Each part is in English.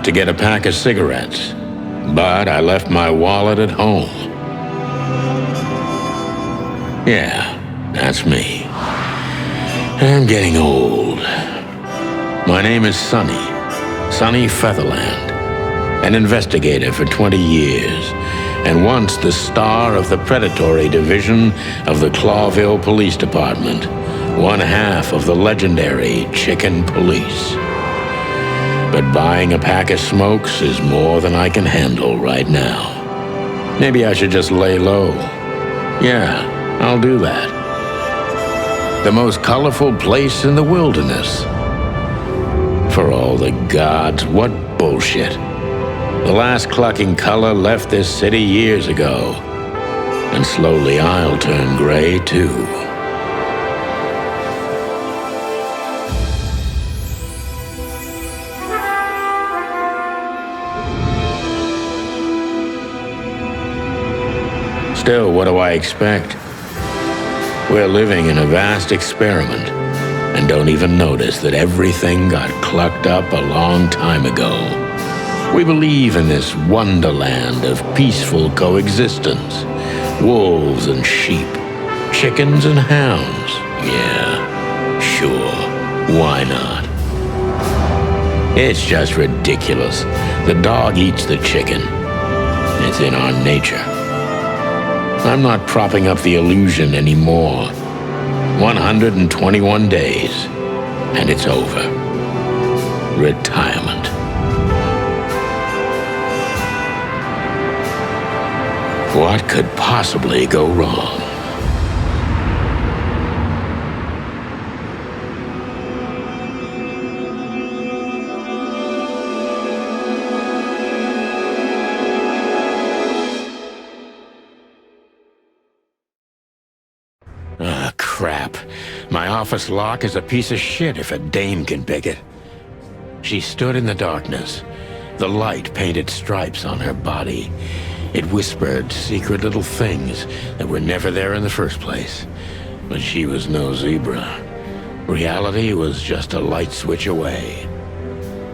out to get a pack of cigarettes, but I left my wallet at home. Yeah, that's me. I'm getting old. My name is Sonny Featherland, an investigator for 20 years, and once the star of the predatory division of the Clawville Police Department, one half of the legendary Chicken Police. But buying a pack of smokes is more than I can handle right now. Maybe I should just lay low. Yeah, I'll do that. The most colorful place in the wilderness. For all the gods, what bullshit. The last clucking color left this city years ago. And slowly I'll turn gray too. Still, what do I expect? We're living in a vast experiment, and don't even notice that everything got clucked up a long time ago. We believe in this wonderland of peaceful coexistence. Wolves and sheep, chickens and hounds. Yeah, sure, why not? It's just ridiculous. The dog eats the chicken. It's in our nature. I'm not propping up the illusion anymore. 121 days, and it's over. Retirement. What could possibly go wrong? Ah, crap. My office lock is a piece of shit if a dame can pick it. She stood in the darkness. The light painted stripes on her body. It whispered secret little things that were never there in the first place. But she was no zebra. Reality was just a light switch away.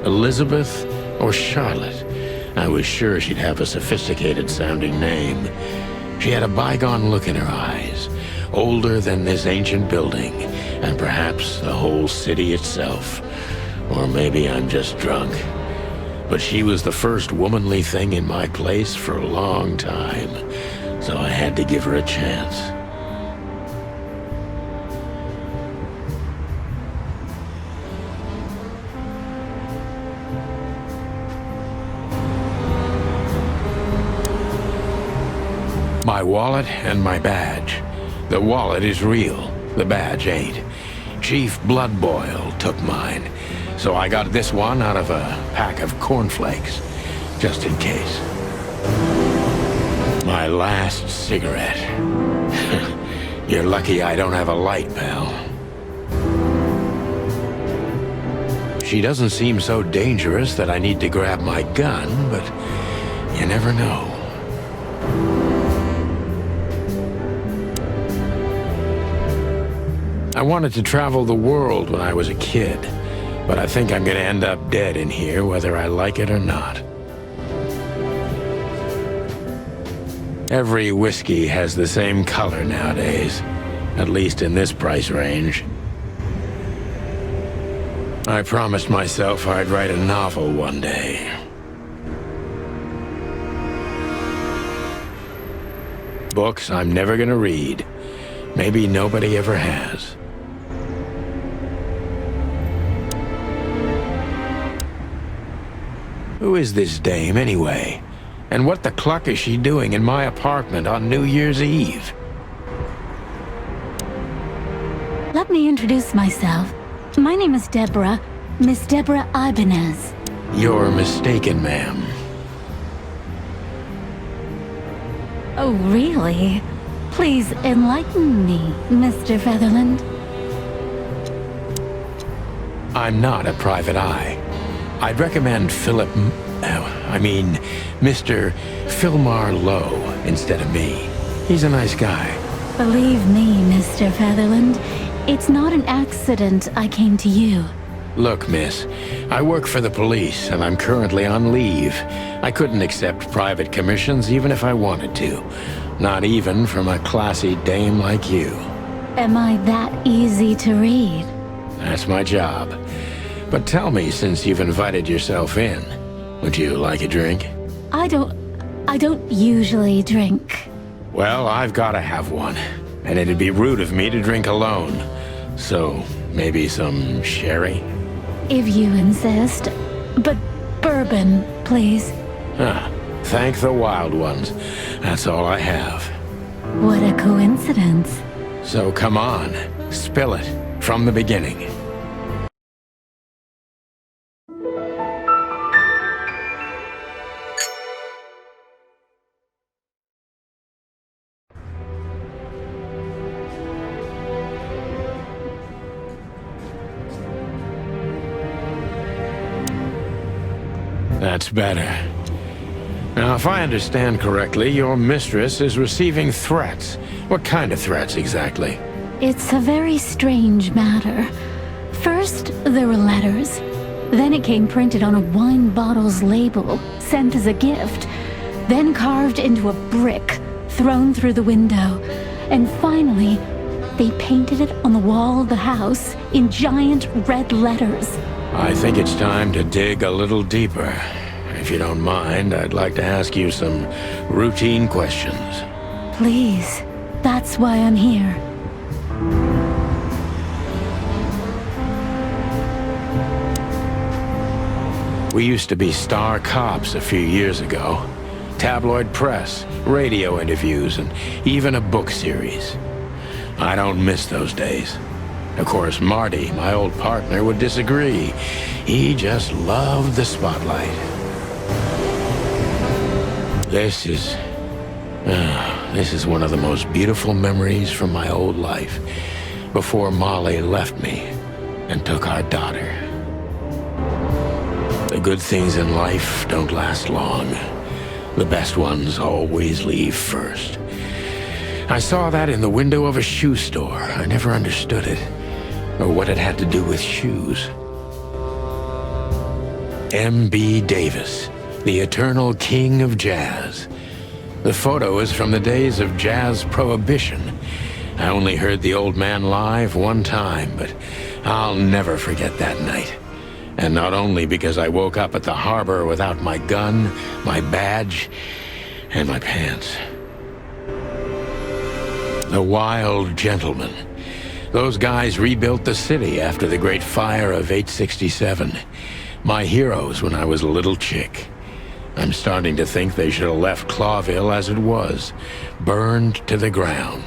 Elizabeth or Charlotte? I was sure she'd have a sophisticated-sounding name. She had a bygone look in her eyes, older than this ancient building, and perhaps the whole city itself. Or maybe I'm just drunk. But she was the first womanly thing in my place for a long time, so I had to give her a chance. My wallet and my badge. The wallet is real, the badge ain't. Chief Bloodboil took mine, so I got this one out of a pack of cornflakes, just in case. My last cigarette. You're lucky I don't have a light, pal. She doesn't seem so dangerous that I need to grab my gun, but you never know. I wanted to travel the world when I was a kid, but I think I'm gonna end up dead in here whether I like it or not. Every whiskey has the same color nowadays, at least in this price range. I promised myself I'd write a novel one day. Books I'm never gonna read. Maybe nobody ever has. Who is this dame, anyway? And what the cluck is she doing in my apartment on New Year's Eve? Let me introduce myself. My name is Deborah, Miss Deborah Ibanez. You're mistaken, ma'am. Oh, really? Please enlighten me, Mr. Featherland. I'm not a private eye. I'd recommend Mr. Philmar Lowe instead of me. He's a nice guy. Believe me, Mr. Featherland, it's not an accident I came to you. Look, miss, I work for the police, and I'm currently on leave. I couldn't accept private commissions even if I wanted to. Not even from a classy dame like you. Am I that easy to read? That's my job. But tell me, since you've invited yourself in, would you like a drink? I don't usually drink. Well, I've gotta have one. And it'd be rude of me to drink alone. So, maybe some sherry? If you insist. But bourbon, please. Ah, thank the wild ones. That's all I have. What a coincidence. So come on, spill it from the beginning. That's better. Now, if I understand correctly, your mistress is receiving threats. What kind of threats, exactly? It's a very strange matter. First, there were letters. Then it came printed on a wine bottle's label, sent as a gift. Then carved into a brick, thrown through the window. And finally, they painted it on the wall of the house in giant red letters. I think it's time to dig a little deeper. If you don't mind, I'd like to ask you some routine questions. Please, that's why I'm here. We used to be star cops a few years ago. Tabloid press, radio interviews, and even a book series. I don't miss those days. Of course, Marty, my old partner, would disagree. He just loved the spotlight. This is one of the most beautiful memories from my old life, before Molly left me and took our daughter. The good things in life don't last long. The best ones always leave first. I saw that in the window of a shoe store. I never understood it, or what it had to do with shoes. M.B. Davis, the eternal king of jazz. The photo is from the days of jazz prohibition. I only heard the old man live one time, but I'll never forget that night. And not only because I woke up at the harbor without my gun, my badge, and my pants. The Wild Gentlemen. Those guys rebuilt the city after the Great Fire of 867. My heroes when I was a little chick. I'm starting to think they should have left Clawville as it was, burned to the ground.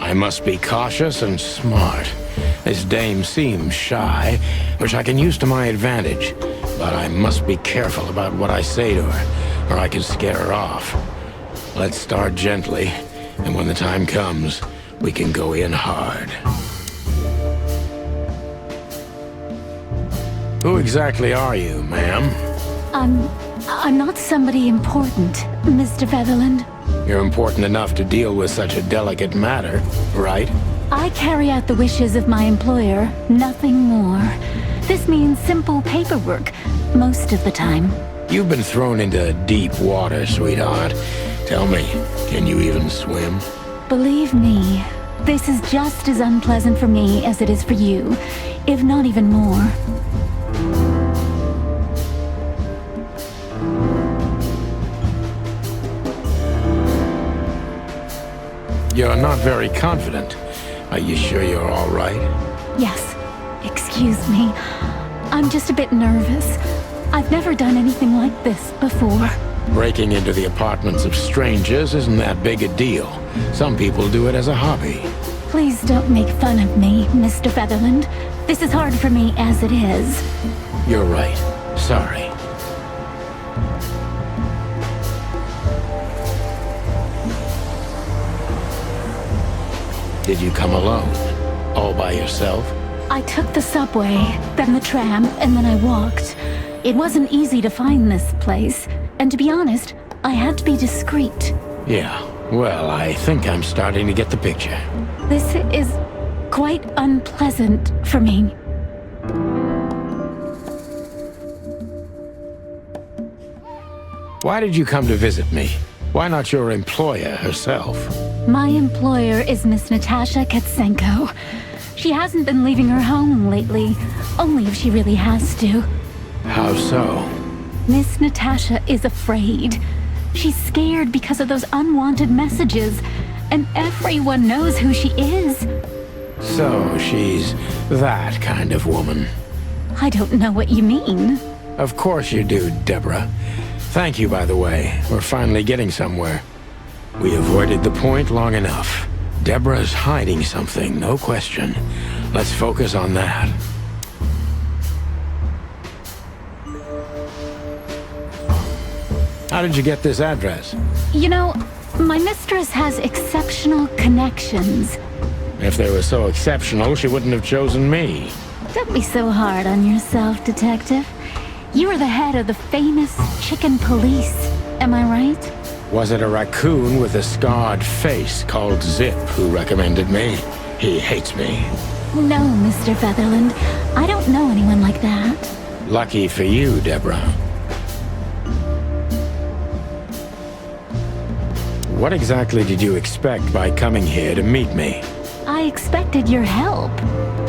I must be cautious and smart. This dame seems shy, which I can use to my advantage. But I must be careful about what I say to her, or I can scare her off. Let's start gently, and when the time comes, we can go in hard. Who exactly are you, ma'am? I'm not somebody important, Mr. Featherland. You're important enough to deal with such a delicate matter, right? I carry out the wishes of my employer, nothing more. This means simple paperwork, most of the time. You've been thrown into deep water, sweetheart. Tell me, can you even swim? Believe me, this is just as unpleasant for me as it is for you, if not even more. You're not very confident. Are you sure you're all right? Yes, excuse me. I'm just a bit nervous. I've never done anything like this before. Breaking into the apartments of strangers isn't that big a deal. Some people do it as a hobby. Please don't make fun of me, Mr. Featherland. This is hard for me as it is. You're right. Sorry. Did you come alone? All by yourself? I took the subway, then the tram, and then I walked. It wasn't easy to find this place, and to be honest, I had to be discreet. Yeah, well, I think I'm starting to get the picture. This is quite unpleasant for me. Why did you come to visit me? Why not your employer herself? My employer is Miss Natasha Katsenko. She hasn't been leaving her home lately, only if she really has to. How so? Miss Natasha is afraid. She's scared because of those unwanted messages, and everyone knows who she is. So she's that kind of woman. I don't know what you mean. Of course you do, Deborah. Thank you, by the way. We're finally getting somewhere. We avoided the point long enough. Deborah's hiding something, no question. Let's focus on that. How did you get this address? You know, my mistress has exceptional connections. If they were so exceptional, she wouldn't have chosen me. Don't be so hard on yourself, Detective. You are the head of the famous chicken police, am I right? Was it a raccoon with a scarred face called Zip who recommended me? He hates me. No, Mr. Featherland. I don't know anyone like that. Lucky for you, Deborah. What exactly did you expect by coming here to meet me? I expected your help,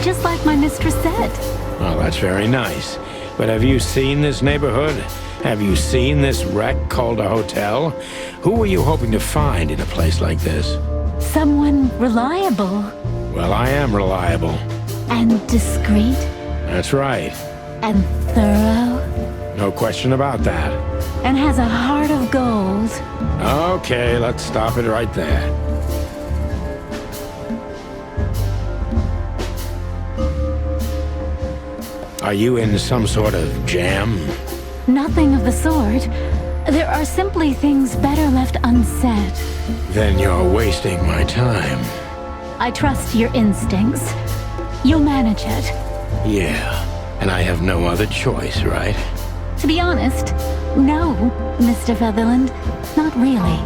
just like my mistress said. Well, that's very nice. But have you seen this neighborhood? Have you seen this wreck called a hotel? Who were you hoping to find in a place like this? Someone reliable. Well, I am reliable. And discreet. That's right. And thorough. No question about that. And has a heart of gold. Okay, let's stop it right there. Are you in some sort of jam? Nothing of the sort. There are simply things better left unsaid. Then you're wasting my time. I trust your instincts. You'll manage it. Yeah, and I have no other choice, right? To be honest, no, Mr. Featherland. Not really.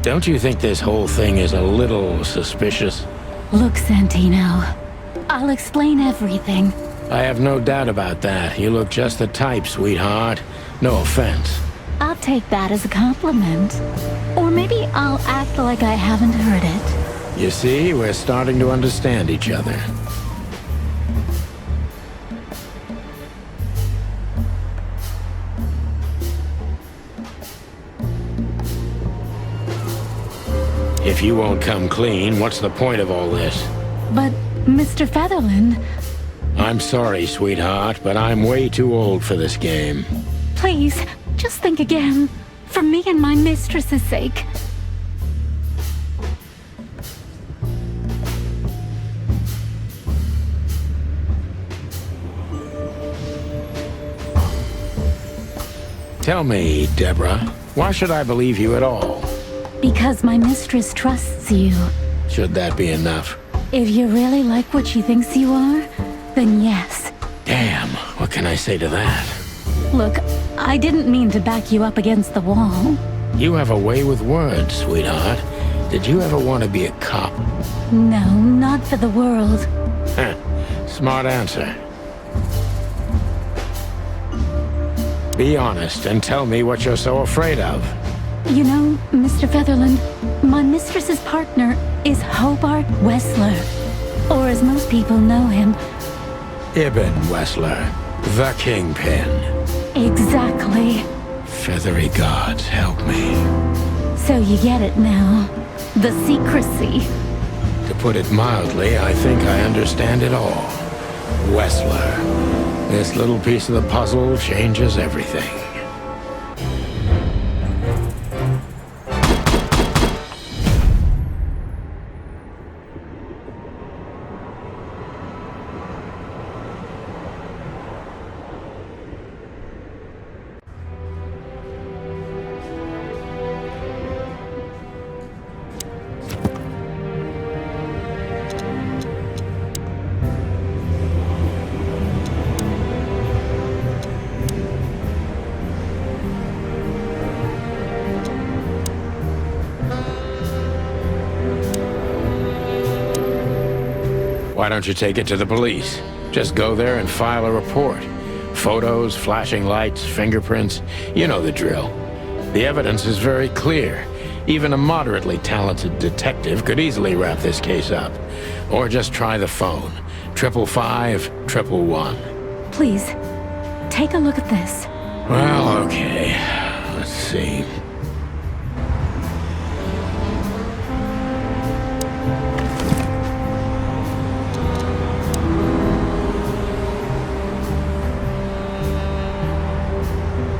Don't you think this whole thing is a little suspicious? Look, Santino. I'll explain everything. I have no doubt about that. You look just the type, sweetheart. No offense. I'll take that as a compliment. Or maybe I'll act like I haven't heard it. You see, we're starting to understand each other. If you won't come clean, what's the point of all this? But, Mr. Featherland... I'm sorry, sweetheart, but I'm way too old for this game. Please, just think again. For me and my mistress's sake. Tell me, Deborah, why should I believe you at all? Because my mistress trusts you. Should that be enough? If you really like what she thinks you are, then yes. Damn, what can I say to that? Look, I didn't mean to back you up against the wall. You have a way with words, sweetheart. Did you ever want to be a cop? No, not for the world. Heh, smart answer. Be honest and tell me what you're so afraid of. You know, Mr. Featherland, my mistress's partner is Hobart Wessler. Or as most people know him... Ibn Wessler, the Kingpin. Exactly. Feathery gods, help me. So you get it now. The secrecy. To put it mildly, I think I understand it all. Wessler. This little piece of the puzzle changes everything. Why don't you take it to the police? Just go there and file a report. Photos, flashing lights, fingerprints, you know the drill. The evidence is very clear. Even a moderately talented detective could easily wrap this case up. Or just try the phone. 555-111. Please, take a look at this. Well, okay. Let's see.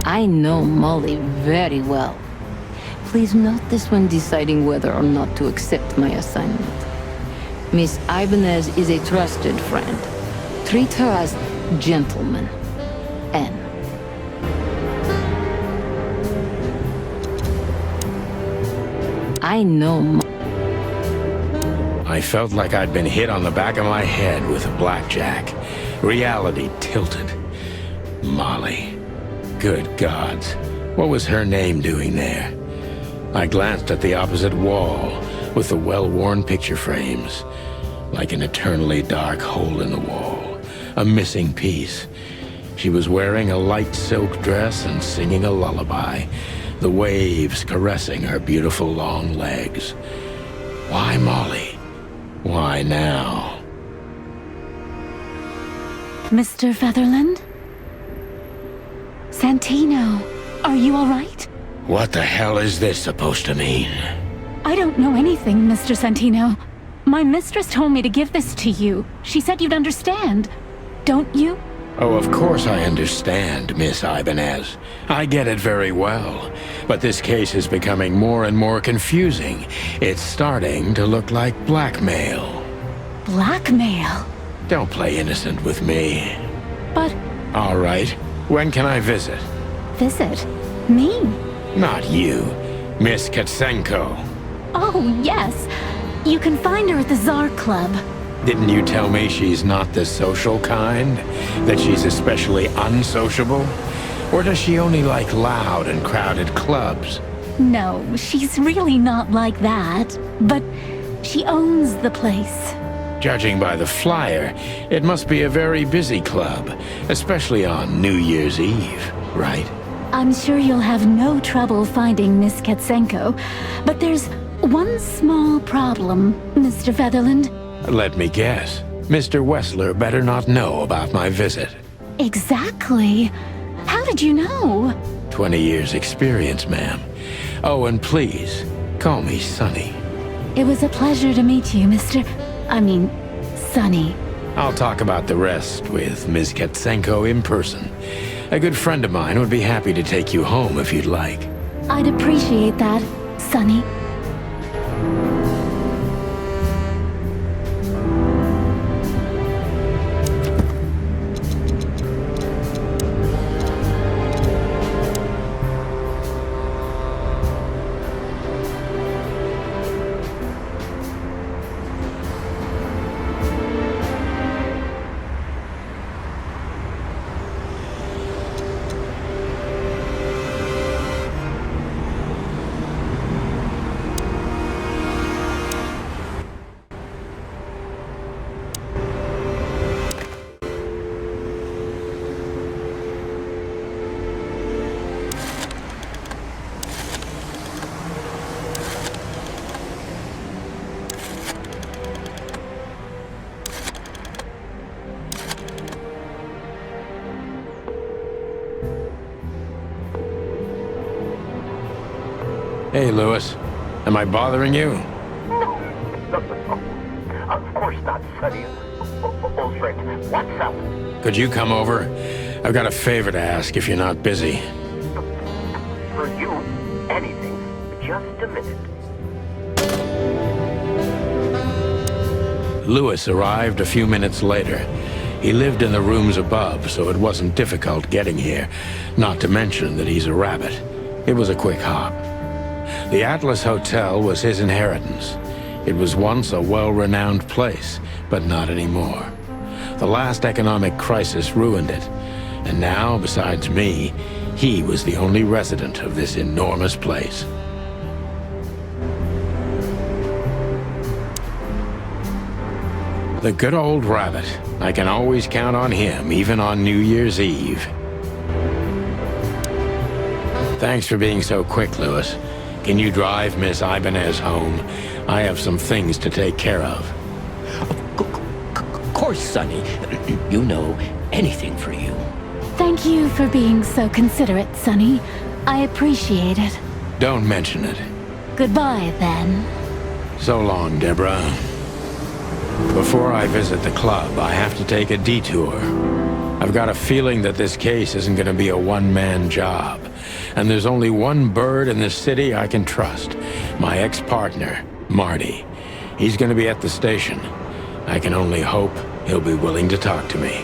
I know Molly very well. Please note this when deciding whether or not to accept my assignment. Miss Ibanez is a trusted friend. Treat her as gentleman. N. I know I felt like I'd been hit on the back of my head with a blackjack. Reality tilted. Molly. Good gods. What was her name doing there? I glanced at the opposite wall with the well-worn picture frames. Like an eternally dark hole in the wall. A missing piece. She was wearing a light silk dress and singing a lullaby. The waves caressing her beautiful long legs. Why Molly? Why now? Mr. Featherland? Santino, are you all right? What the hell is this supposed to mean? I don't know anything, Mr. Santino. My mistress told me to give this to you. She said you'd understand. Don't you? Oh, of course I understand, Miss Ibanez. I get it very well. But this case is becoming more and more confusing. It's starting to look like blackmail. Blackmail? Don't play innocent with me. But... All right. When can I visit? Visit? Me? Not you. Miss Katsenko. Oh, yes. You can find her at the Tsar Club. Didn't you tell me she's not the social kind? That she's especially unsociable? Or does she only like loud and crowded clubs? No, she's really not like that. But she owns the place. Judging by the flyer, it must be a very busy club, especially on New Year's Eve, right? I'm sure you'll have no trouble finding Miss Katsenko, but there's one small problem, Mr. Featherland. Let me guess. Mr. Wessler better not know about my visit. Exactly. How did you know? 20 years experience, ma'am. Oh, and please, call me Sonny. It was a pleasure to meet you, Sonny. I'll talk about the rest with Ms. Katsenko in person. A good friend of mine would be happy to take you home if you'd like. I'd appreciate that, Sonny. Hey, Lewis. Am I bothering you? No, of course not, Sonny. old friend. What's up? Could you come over? I've got a favor to ask if you're not busy. For you, anything. Just a minute. Lewis arrived a few minutes later. He lived in the rooms above, so it wasn't difficult getting here, not to mention that he's a rabbit. It was a quick hop. The Atlas Hotel was his inheritance. It was once a well-renowned place, but not anymore. The last economic crisis ruined it, and now, besides me, he was the only resident of this enormous place. The good old rabbit. I can always count on him, even on New Year's Eve. Thanks for being so quick, Lewis. Can you drive Miss Ibanez home? I have some things to take care of. Of course, Sonny. You know, anything for you. Thank you for being so considerate, Sonny. I appreciate it. Don't mention it. Goodbye, then. So long, Deborah. Before I visit the club, I have to take a detour. I've got a feeling that this case isn't going to be a one-man job. And there's only one bird in this city I can trust. My ex-partner, Marty. He's going to be at the station. I can only hope he'll be willing to talk to me.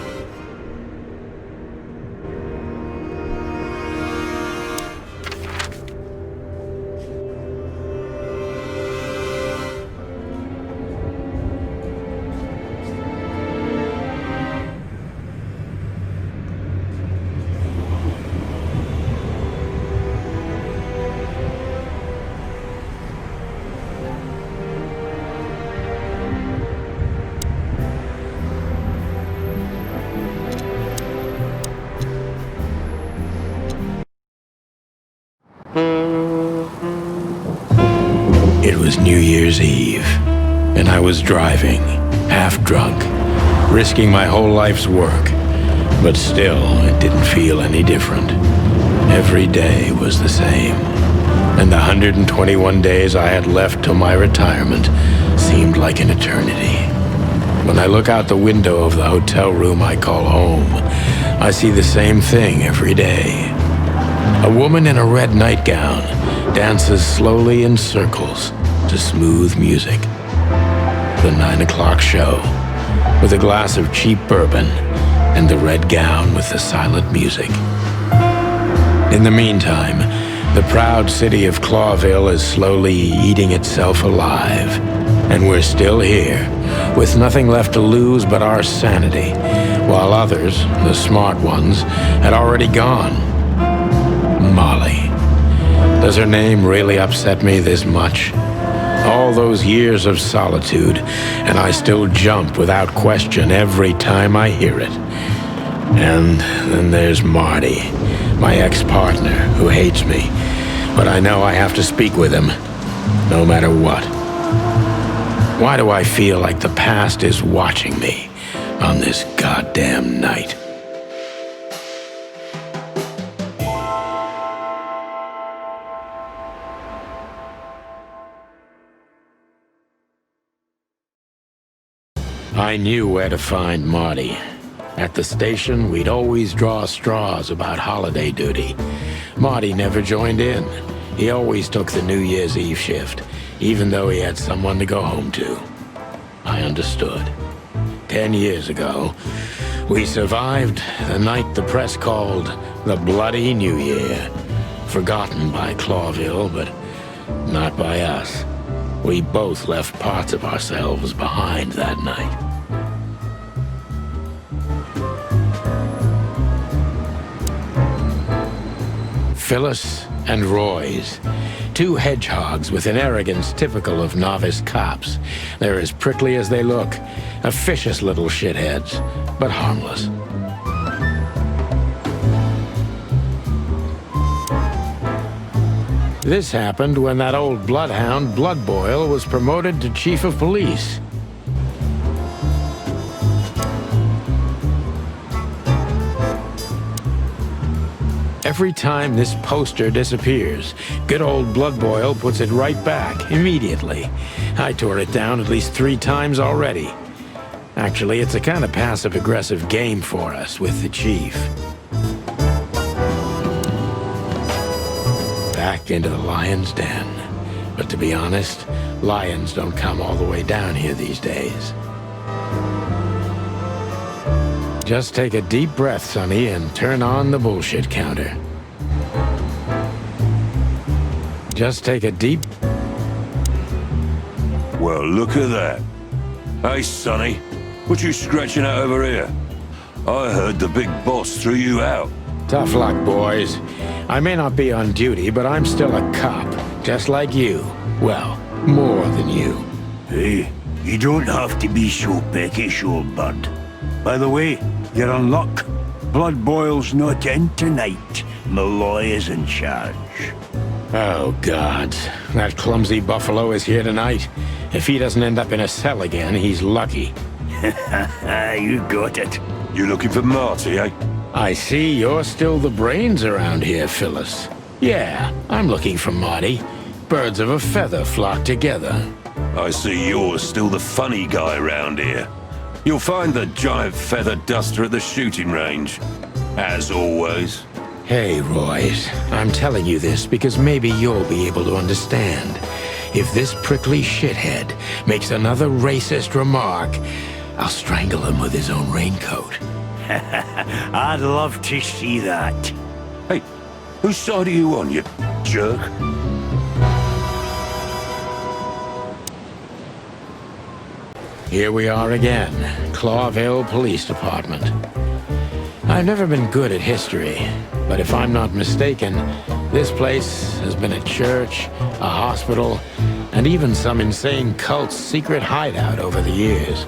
It was New Year's Eve, and I was driving, half drunk, risking my whole life's work. But still, it didn't feel any different. Every day was the same, and the 121 days I had left till my retirement seemed like an eternity. When I look out the window of the hotel room I call home, I see the same thing every day. A woman in a red nightgown dances slowly in circles to smooth music. The 9 o'clock show, with a glass of cheap bourbon and the red gown with the silent music. In the meantime, the proud city of Clawville is slowly eating itself alive. And we're still here, with nothing left to lose but our sanity, while others, the smart ones, had already gone. Molly. Does her name really upset me this much? All those years of solitude, and I still jump without question every time I hear it. And then there's Marty, my ex-partner, who hates me. But I know I have to speak with him, no matter what. Why do I feel like the past is watching me on this goddamn night? I knew where to find Marty. At the station, we'd always draw straws about holiday duty. Marty never joined in. He always took the New Year's Eve shift, even though he had someone to go home to. I understood. 10 years ago, we survived the night the press called the Bloody New Year. Forgotten by Clawville, but not by us. We both left parts of ourselves behind that night. Phyllis and Roy's. Two hedgehogs with an arrogance typical of novice cops. They're as prickly as they look. Officious little shitheads, but harmless. This happened when that old bloodhound, Blood Boil, was promoted to chief of police. Every time this poster disappears, good old Blood Boil puts it right back, immediately. I tore it down at least 3 times already. Actually, it's a kind of passive-aggressive game for us with the chief. Back into the lion's den. But to be honest, lions don't come all the way down here these days. Just take a deep breath, Sonny, and turn on the bullshit counter. Just take a deep... Well, look at that. Hey, Sonny, what you scratching at over here? I heard the big boss threw you out. Tough luck, boys. I may not be on duty, but I'm still a cop, just like you. Well, more than you. Hey, you don't have to be so peckish, old bud. By the way, you're on luck. Blood Boil's not in tonight. Malloy is in charge. Oh, God. That clumsy buffalo is here tonight. If he doesn't end up in a cell again, he's lucky. You got it. You looking for Marty, eh? I see you're still the brains around here, Phyllis. Yeah, I'm looking for Marty. Birds of a feather flock together. I see you're still the funny guy around here. You'll find the giant feather duster at the shooting range. As always. Hey, Royce. I'm telling you this because maybe you'll be able to understand. If this prickly shithead makes another racist remark, I'll strangle him with his own raincoat. I'd love to see that. Hey, whose side are you on, you jerk? Here we are again, Clawville Police Department. I've never been good at history, but if I'm not mistaken, this place has been a church, a hospital, and even some insane cult's secret hideout over the years.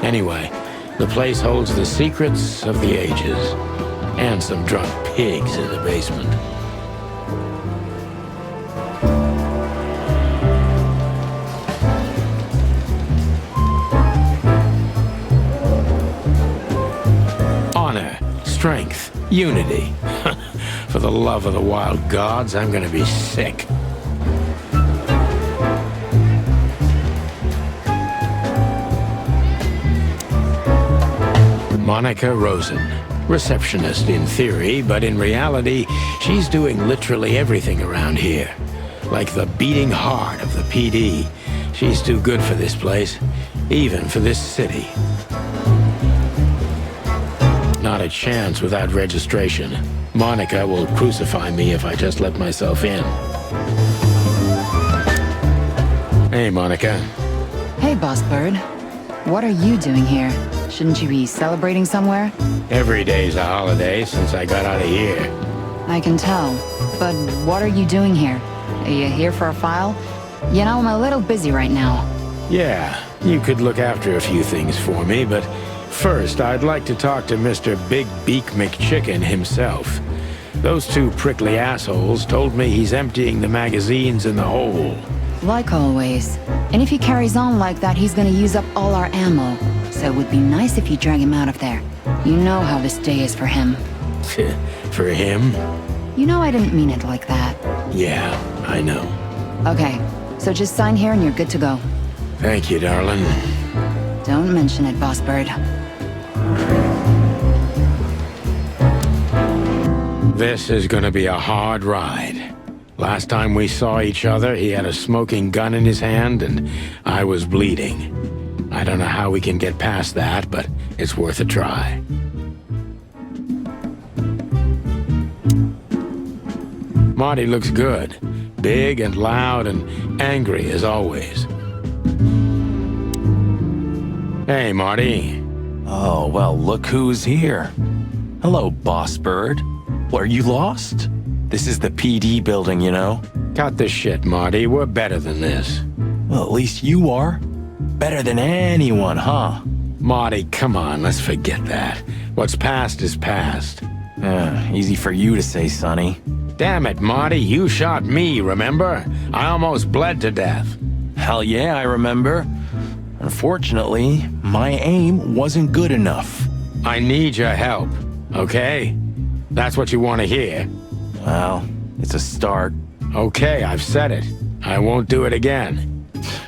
Anyway, the place holds the secrets of the ages, and some drunk pigs in the basement. Honor, strength, unity. For the love of the wild gods, I'm gonna be sick. Monica Rosen. Receptionist in theory, but in reality, she's doing literally everything around here. Like the beating heart of the PD. She's too good for this place, even for this city. Not a chance without registration. Monica will crucify me if I just let myself in. Hey, Monica. Hey, Boss Bird. What are you doing here? Shouldn't you be celebrating somewhere? Every day's a holiday since I got out of here. I can tell. But what are you doing here? Are you here for a file? You know, I'm a little busy right now. Yeah, you could look after a few things for me, but first I'd like to talk to Mr. Big Beak McChicken himself. Those two prickly assholes told me he's emptying the magazines in the hole. Like always. And if he carries on like that, he's gonna use up all our ammo. So it would be nice if you drag him out of there. You know how this day is for him. For him? You know I didn't mean it like that. Yeah, I know. Okay, so just sign here and you're good to go. Thank you, darling. Don't mention it, Boss Bird. This is gonna be a hard ride. Last time we saw each other, he had a smoking gun in his hand and I was bleeding. I don't know how we can get past that, but it's worth a try. Marty looks good. Big and loud and angry as always. Hey, Marty. Oh, well, look who's here. Hello, Boss Bird. What, are you lost? This is the PD building, you know? Cut the shit, Marty. We're better than this. Well, at least you are. Better than anyone, huh? Marty, come on, let's forget that. What's past is past. Easy for you to say, Sonny. Damn it, Marty, you shot me, remember? I almost bled to death. Hell yeah, I remember. Unfortunately, my aim wasn't good enough. I need your help, okay? That's what you want to hear. Well, it's a start. Okay, I've said it. I won't do it again.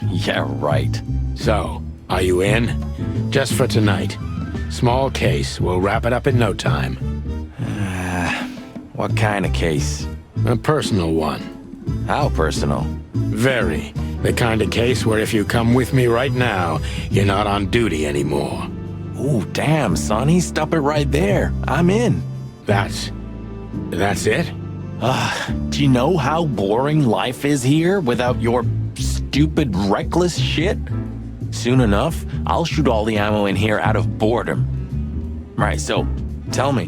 Yeah, right. So, Are you in? Just for tonight. Small case. We'll wrap it up in no time. What kind of case? A personal one. How personal? Very. The kind of case where if you come with me right now, you're not on duty anymore. Ooh, damn, Sonny, stop it right there. I'm in. That's it? Do you know how boring life is here without your stupid, reckless shit? Soon enough, I'll shoot all the ammo in here out of boredom. Right, so, tell me,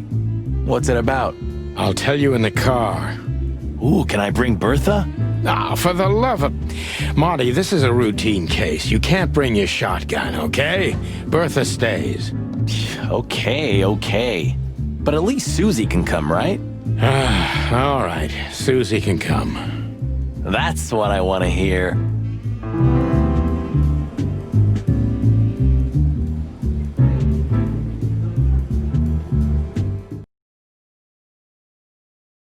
what's it about? I'll tell you in the car. Ooh, can I bring Bertha? Ah, for the love of... Marty, this is a routine case. You can't bring your shotgun, okay? Bertha stays. Okay. But at least Susie can come, right? All right. Susie can come. That's what I want to hear.